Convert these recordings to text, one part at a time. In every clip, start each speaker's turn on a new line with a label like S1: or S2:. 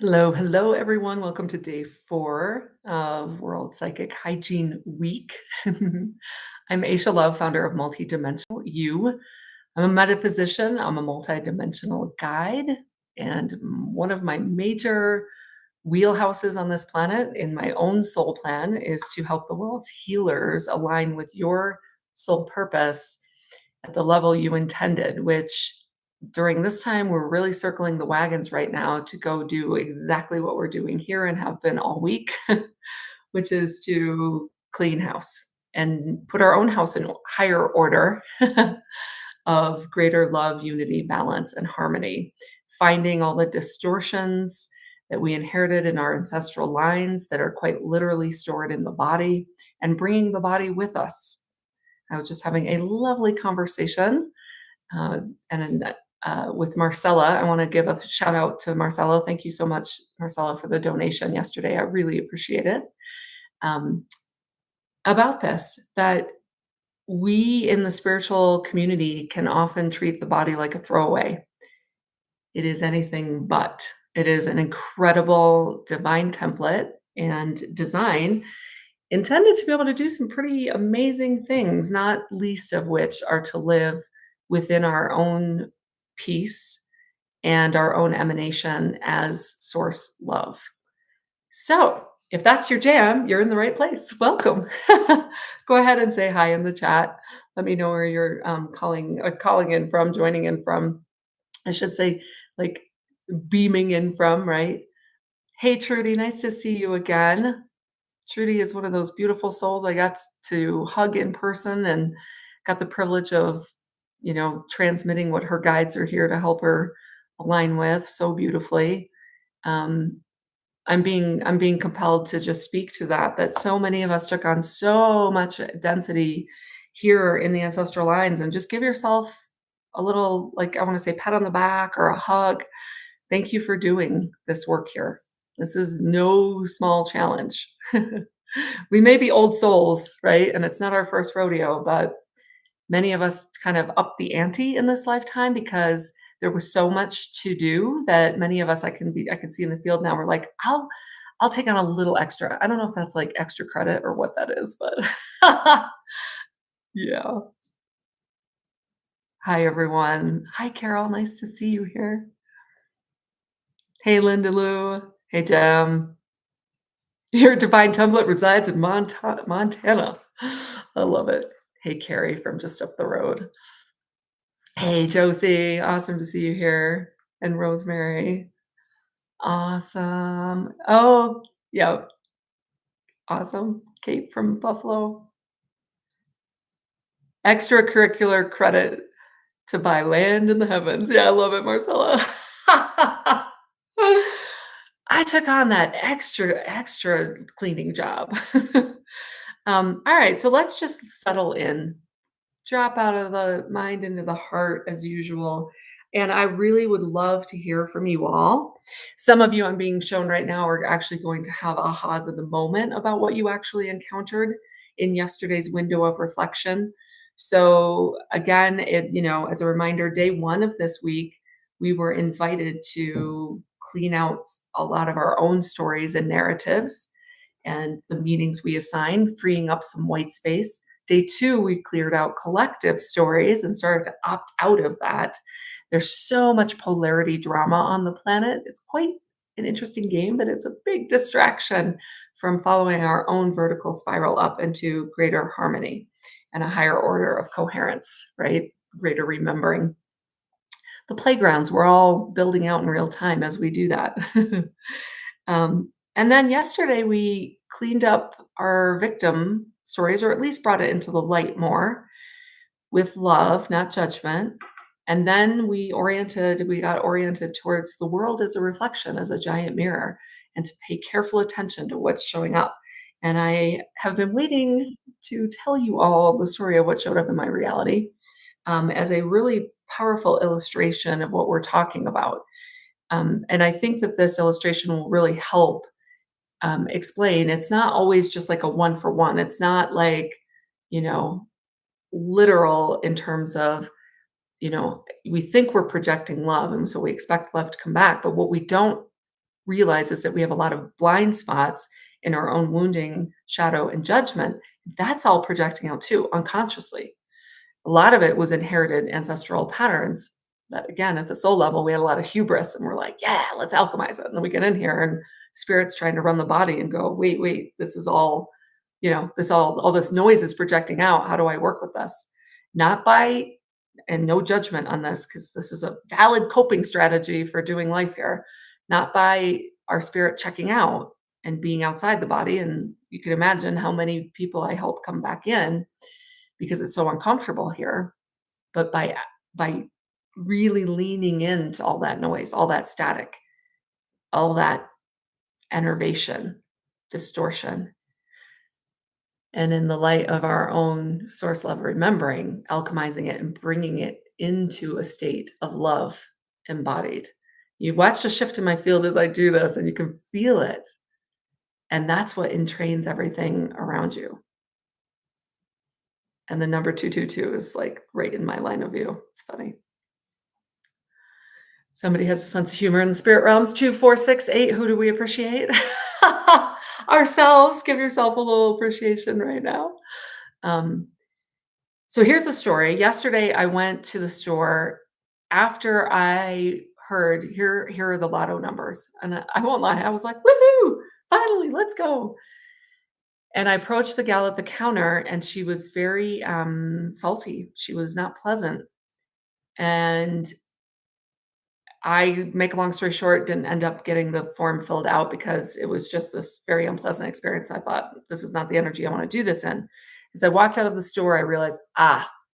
S1: Hello, hello, everyone. Welcome to day 4 of World Psychic Hygiene Week. I'm Aisha Love, founder of Multidimensional U. I'm a metaphysician, I'm a multidimensional guide, and one of my major wheelhouses on this planet in my own soul plan is to help the world's healers align with your soul purpose at the level you intended, which during this time, we're really circling the wagons right now to go do exactly what we're doing here and have been all week, which is to clean house and put our own house in higher order of greater love, unity, balance, and harmony, finding all the distortions that we inherited in our ancestral lines that are quite literally stored in the body and bringing the body with us. I was just having a lovely conversation with Marcella. I want to give a shout out to Marcella. Thank you so much, Marcella, for the donation yesterday. I really appreciate it. Um, about this, that we in the spiritual community can often treat the body like a throwaway. It is anything but. It is an incredible divine template and design intended to be able to do some pretty amazing things, not least of which are to live within our own peace and our own emanation as source love. So, if that's your jam, you're in the right place. Welcome. Go ahead and say hi in the chat. Let me know where you're calling in from, joining in from. I should say, like beaming in from, right? Hey, Trudy, nice to see you again. Trudy is one of those beautiful souls I got to hug in person and got the privilege of, transmitting what her guides are here to help her align with so beautifully. Um, I'm being compelled to just speak to that so many of us took on so much density here in the ancestral lines, and just give yourself a little, like, I want to say, pat on the back or a hug. Thank you for doing this work here. This is no small challenge. We may be old souls, right? And it's not our first rodeo, but many of us kind of up the ante in this lifetime because there was so much to do that many of us I can see in the field now, we're like, I'll take on a little extra. I don't know if that's like extra credit or what that is, but yeah. Hi everyone. Hi Carol, nice to see you here. Hey Linda Lou. Hey Jam. Your divine template resides in Montana. I love it. Hey Carrie from just up the road. Hey, Josie, awesome to see you here. And Rosemary, awesome. Oh, yeah, awesome. Kate from Buffalo. Extracurricular credit to buy land in the heavens. Yeah, I love it, Marcella. I took on that extra cleaning job. All right, so let's just settle in, drop out of the mind into the heart as usual. And I really would love to hear from you all. Some of you I'm being shown right now are actually going to have ahas of the moment about what you actually encountered in yesterday's window of reflection. So again, as a reminder, day 1 of this week, we were invited to clean out a lot of our own stories and narratives and the meanings we assign, freeing up some white space. Day 2, we cleared out collective stories and started to opt out of that. There's so much polarity drama on the planet. It's quite an interesting game, but it's a big distraction from following our own vertical spiral up into greater harmony and a higher order of coherence, right? Greater remembering. The playgrounds we're all building out in real time as we do that. And then yesterday we cleaned up our victim stories, or at least brought it into the light more with love, not judgment. And then we got oriented towards the world as a reflection, as a giant mirror, and to pay careful attention to what's showing up. And I have been waiting to tell you all the story of what showed up in my reality as a really powerful illustration of what we're talking about. And I think that this illustration will really help explain. It's not always just like a one for one. It's not like, literal in terms of, we think we're projecting love. And so we expect love to come back. But what we don't realizes that we have a lot of blind spots in our own wounding, shadow, and judgment, that's all projecting out too, unconsciously. A lot of it was inherited ancestral patterns that, again, at the soul level, we had a lot of hubris and we're like, yeah, let's alchemize it. And then we get in here and spirit's trying to run the body and go, wait, this is all, all this noise is projecting out. How do I work with this? Not by, and no judgment on this, because this is a valid coping strategy for doing life here, not by our spirit checking out and being outside the body. And you can imagine how many people I help come back in because it's so uncomfortable here, but by really leaning into all that noise, all that static, all that enervation, distortion, and in the light of our own source love remembering, alchemizing it and bringing it into a state of love embodied. You watch the shift in my field as I do this, and you can feel it. And that's what entrains everything around you. And the number 222 is like right in my line of view. It's funny. Somebody has a sense of humor in the spirit realms. 2468. Who do we appreciate? Ourselves. Give yourself a little appreciation right now. So here's the story. Yesterday, I went to the store after I heard here are the lotto numbers, and I won't lie, I was like, "Woohoo! Finally, let's go!" And I approached the gal at the counter, and she was very salty. She was not pleasant, and I make a long story short, didn't end up getting the form filled out because it was just this very unpleasant experience. I thought, this is not the energy I want to do this in. As I walked out of the store, I realized,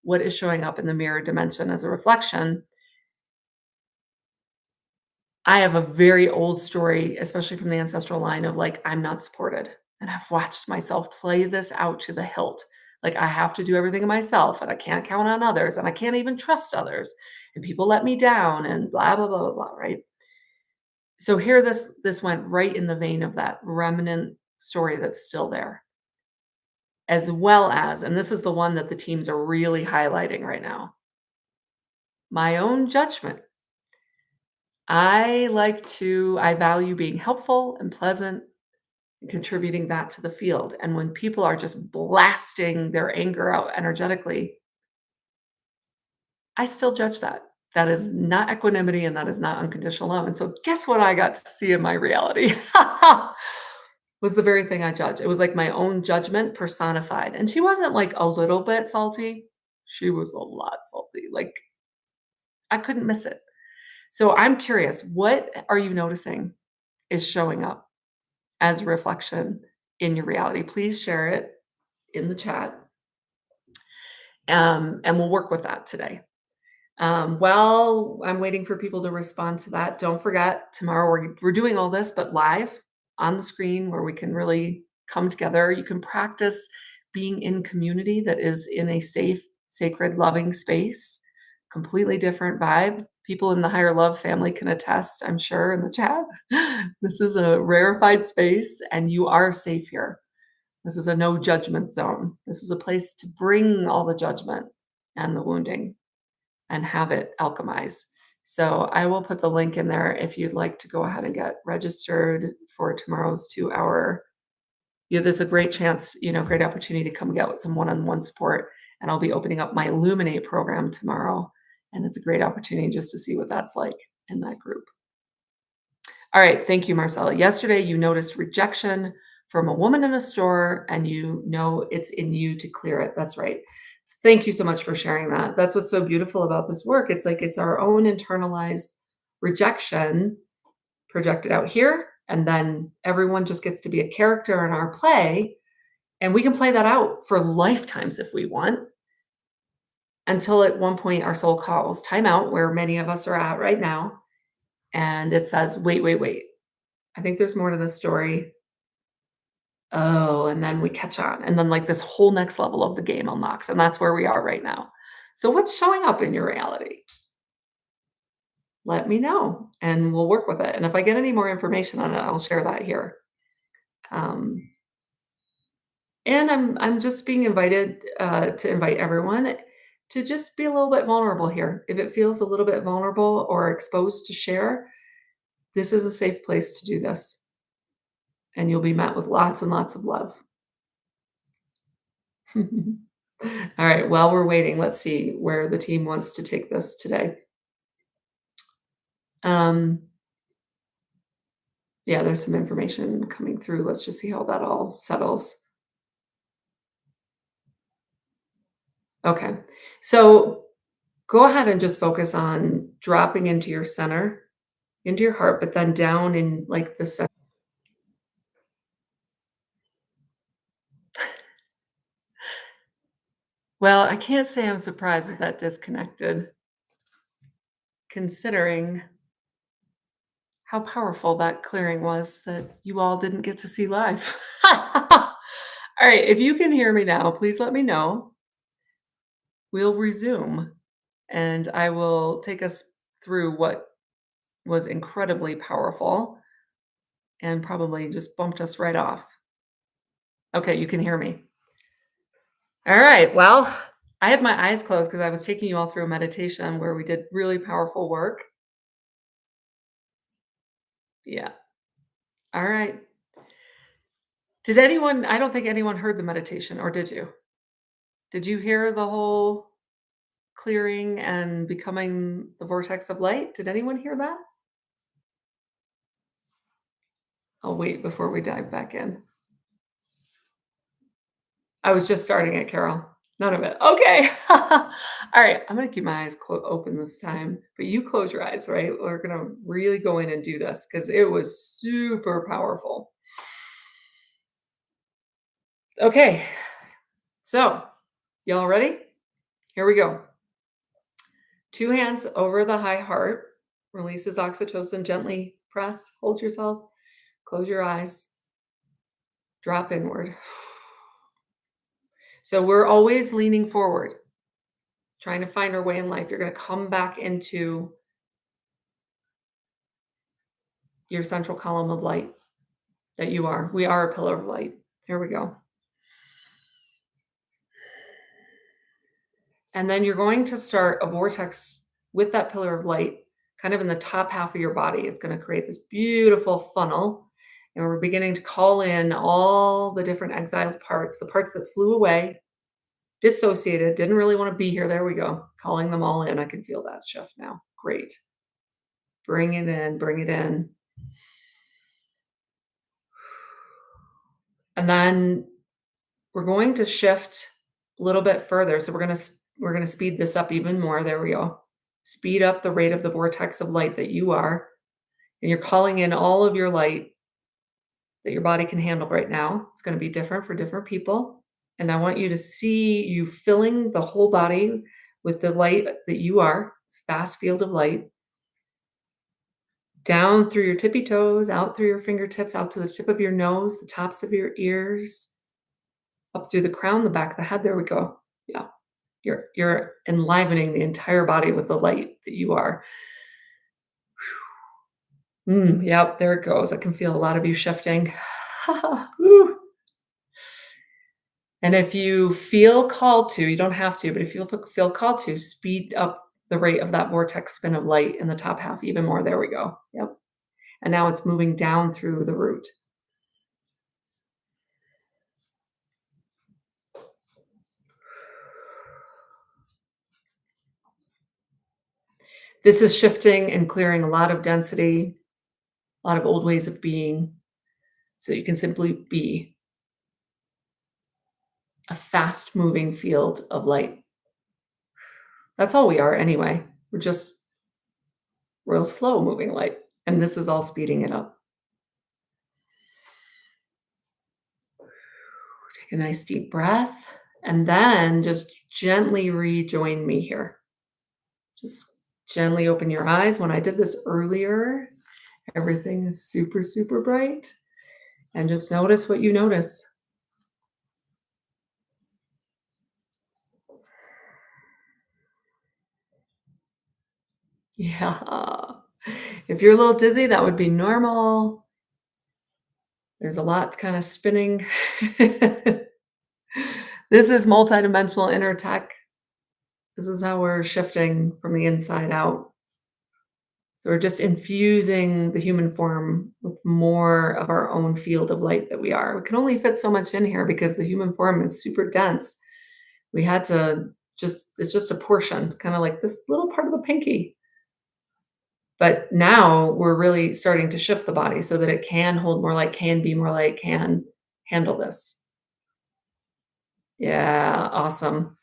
S1: what is showing up in the mirror dimension as a reflection? I have a very old story, especially from the ancestral line of like, I'm not supported. And I've watched myself play this out to the hilt. Like I have to do everything myself and I can't count on others and I can't even trust others and people let me down and blah, blah, blah, blah, blah, right? So here this went right in the vein of that remnant story that's still there, as well as, and this is the one that the teams are really highlighting right now, my own judgment. I value being helpful and pleasant and contributing that to the field. And when people are just blasting their anger out energetically, I still judge that. That is not equanimity and that is not unconditional love. And so guess what I got to see in my reality? Was the very thing I judged. It was like my own judgment personified. And she wasn't like a little bit salty. She was a lot salty. Like I couldn't miss it. So I'm curious, what are you noticing is showing up as a reflection in your reality? Please share it in the chat. And we'll work with that today. While I'm waiting for people to respond to that, don't forget tomorrow we're doing all this, but live on the screen where we can really come together. You can practice being in community that is in a safe, sacred, loving space. Completely different vibe. People in the higher love family can attest, I'm sure, in the chat. This is a rarefied space and you are safe here. This is a no judgment zone. This is a place to bring all the judgment and the wounding and have it alchemize. So I will put the link in there if you'd like to go ahead and get registered for tomorrow's 2-hour. There's a great chance, great opportunity to come get some one-on-one support. And I'll be opening up my Illuminate program tomorrow. And it's a great opportunity just to see what that's like in that group. All right. Thank you, Marcella. Yesterday, you noticed rejection from a woman in a store, and you know it's in you to clear it. That's right. Thank you so much for sharing that. That's what's so beautiful about this work. It's like it's our own internalized rejection projected out here, and then everyone just gets to be a character in our play, and we can play that out for lifetimes if we want, until at one point our soul calls time out, where many of us are at right now, and it says, wait. I think there's more to this story. Oh, and then we catch on. And then like this whole next level of the game unlocks. And that's where we are right now. So what's showing up in your reality? Let me know and we'll work with it. And if I get any more information on it, I'll share that here. And I'm just being invited to invite everyone to just be a little bit vulnerable here. If it feels a little bit vulnerable or exposed to share, This is a safe place to do this, and you'll be met with lots and lots of love. All right, while we're waiting, let's see where the team wants to take this today. Um, yeah, there's some information coming through. Let's just see how that all settles. Okay. So go ahead and just focus on dropping into your center, into your heart, but then down in like the center. Well, I can't say I'm surprised that that disconnected, considering how powerful that clearing was that you all didn't get to see live. All right, if you can hear me now, please let me know. We'll resume, and I will take us through what was incredibly powerful and probably just bumped us right off. Okay, you can hear me. All right. Well, I had my eyes closed because I was taking you all through a meditation where we did really powerful work. Yeah. All right. Did anyone, I don't think anyone heard the meditation, or did you? Did you hear the whole clearing and becoming the vortex of light? Did anyone hear that? I'll wait before we dive back in. I was just starting it, Carol. None of it. Okay. All right. I'm going to keep my eyes open this time, but you close your eyes, right? We're going to really go in and do this because it was super powerful. Okay. So, y'all ready? Here we go. 2 hands over the high heart. Releases oxytocin. Gently press. Hold yourself. Close your eyes. Drop inward. So we're always leaning forward, trying to find our way in life. You're going to come back into your central column of light that you are. We are a pillar of light. Here we go. And then you're going to start a vortex with that pillar of light kind of in the top half of your body. It's going to create this beautiful funnel. And we're beginning to call in all the different exiled parts, the parts that flew away, dissociated, didn't really want to be here. There we go. Calling them all in. I can feel that shift now. Great. Bring it in, bring it in. And then we're going to shift a little bit further. So we're going to speed this up even more. There we go. Speed up the rate of the vortex of light that you are. And you're calling in all of your light that your body can handle right now. It's going to be different for different people. And I want you to see you filling the whole body with the light that you are, this vast field of light, down through your tippy toes, out through your fingertips, out to the tip of your nose, the tops of your ears, up through the crown, the back of the head. There we go. Yeah. You're enlivening the entire body with the light that you are. Yep, there it goes. I can feel a lot of you shifting. And if you feel called to, you don't have to, but if you feel called to, speed up the rate of that vortex spin of light in the top half even more. There we go. Yep. And now it's moving down through the root. This is shifting and clearing a lot of density, a lot of old ways of being, so you can simply be a fast-moving field of light. That's all we are anyway. We're just real slow-moving light, and this is all speeding it up. Take a nice deep breath, and then just gently rejoin me here. Just gently open your eyes. When I did this earlier, everything is super, super bright. And just notice what you notice. Yeah. If you're a little dizzy, that would be normal. There's a lot kind of spinning. This is multidimensional inner tech. This is how we're shifting from the inside out. So we're just infusing the human form with more of our own field of light that we are. We can only fit so much in here because the human form is super dense. We had to it's just a portion, kind of like this little part of the pinky. But now we're really starting to shift the body so that it can hold more light, can be more light, can handle this. Yeah, awesome.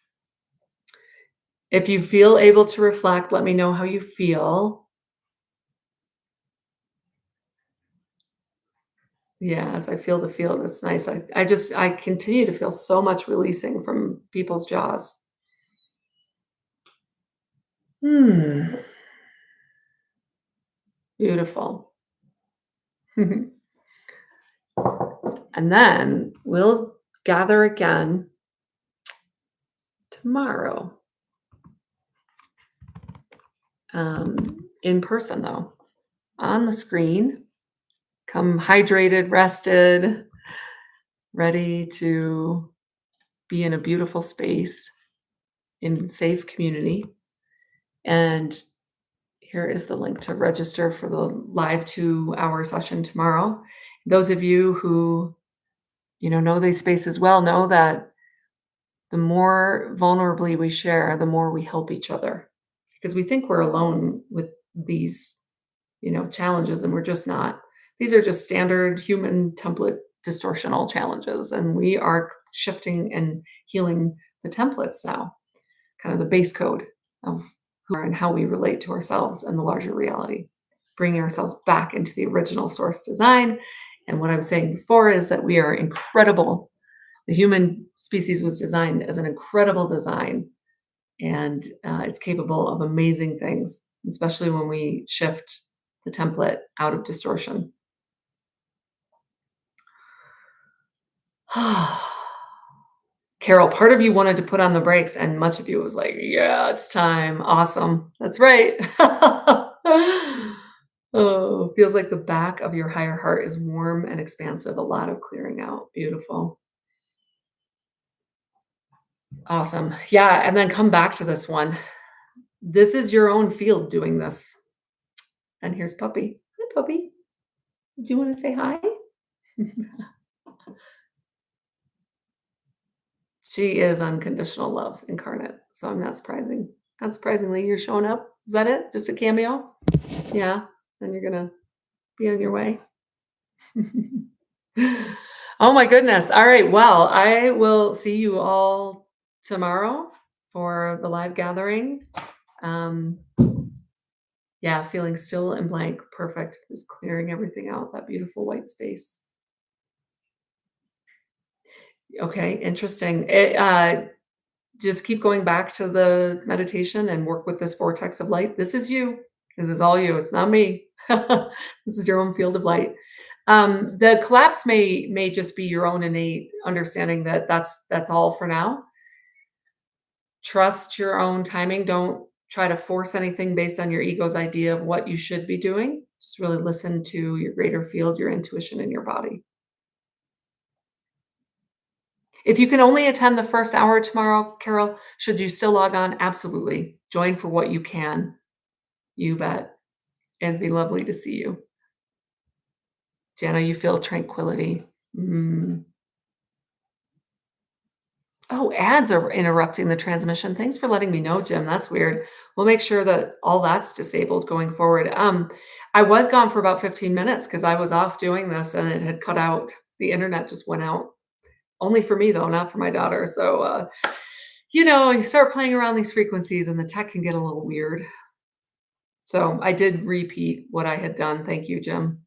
S1: If you feel able to reflect, let me know how you feel. Yes, I feel the field. It's nice. I continue to feel so much releasing from people's jaws. Hmm. Beautiful. And then we'll gather again tomorrow. In person though, on the screen. Come hydrated, rested, ready to be in a beautiful space in safe community. And here is the link to register for the live 2-hour session tomorrow. Those of you who know these spaces well know that the more vulnerably we share, the more we help each other because we think we're alone with these challenges, and we're just not. These are just standard human template distortional challenges, and we are shifting and healing the templates now, kind of the base code of who we are and how we relate to ourselves and the larger reality, bringing ourselves back into the original source design. And what I was saying before is that we are incredible. The human species was designed as an incredible design, and it's capable of amazing things, especially when we shift the template out of distortion. Carol, part of you wanted to put on the brakes, and much of you was like, yeah, it's time. Awesome. That's right. Oh, feels like the back of your higher heart is warm and expansive. A lot of clearing out. Beautiful. Awesome. Yeah. And then come back to this one. This is your own field doing this. And here's Puppy. Hi, Puppy. Do you want to say hi? She is unconditional love incarnate. So I'm not surprising. Not surprisingly, you're showing up. Is that it? Just a cameo? Yeah. Then you're going to be on your way. Oh my goodness. All right. Well, I will see you all tomorrow for the live gathering. Yeah, feeling still and blank. Perfect. Just clearing everything out, that beautiful white space. Okay, interesting. Just keep going back to the meditation and work with this vortex of light. This is you. This is all you. It's not me. This is your own field of light. The collapse may just be your own innate understanding that that's all for now. Trust your own timing. Don't try to force anything based on your ego's idea of what you should be doing. Just really listen to your greater field, your intuition, and your body. If you can only attend the first hour tomorrow, Carol, should you still log on? Absolutely. Join for what you can. You bet. It'd be lovely to see you. Jana, you feel tranquility. Oh, ads are interrupting the transmission. Thanks for letting me know, Jim. That's weird. We'll make sure that all that's disabled going forward. I was gone for about 15 minutes because I was off doing this and it had cut out. The internet just went out. Only for me, though, not for my daughter. So, you start playing around these frequencies and the tech can get a little weird. So I did repeat what I had done. Thank you, Jim.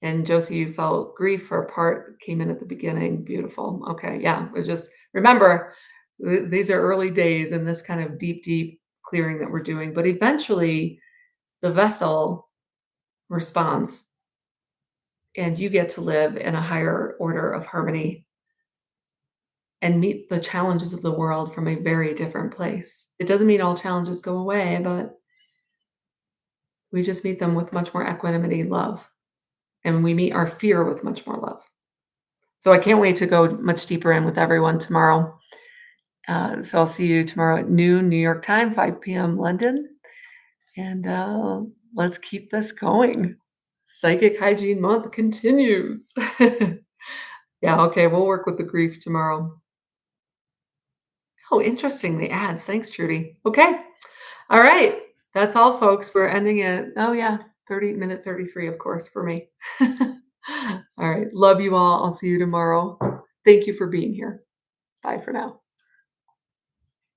S1: And Josie, you felt grief for a part came in at the beginning. Beautiful. Okay. Yeah. It was just remember, these are early days in this kind of deep, deep clearing that we're doing. But eventually the vessel responds and you get to live in a higher order of harmony and meet the challenges of the world from a very different place. It doesn't mean all challenges go away, but we just meet them with much more equanimity and love. And we meet our fear with much more love. So I can't wait to go much deeper in with everyone tomorrow. So I'll see you tomorrow at noon New York time, 5 p.m. London. And let's keep this going. Psychic Hygiene Month continues. Yeah, okay, we'll work with the grief tomorrow. Oh, interesting, the ads. Thanks, Trudy. Okay. All right. That's all, folks. We're ending it. Oh, yeah. 30 minute 33, of course, for me. All right. Love you all. I'll see you tomorrow. Thank you for being here. Bye for now.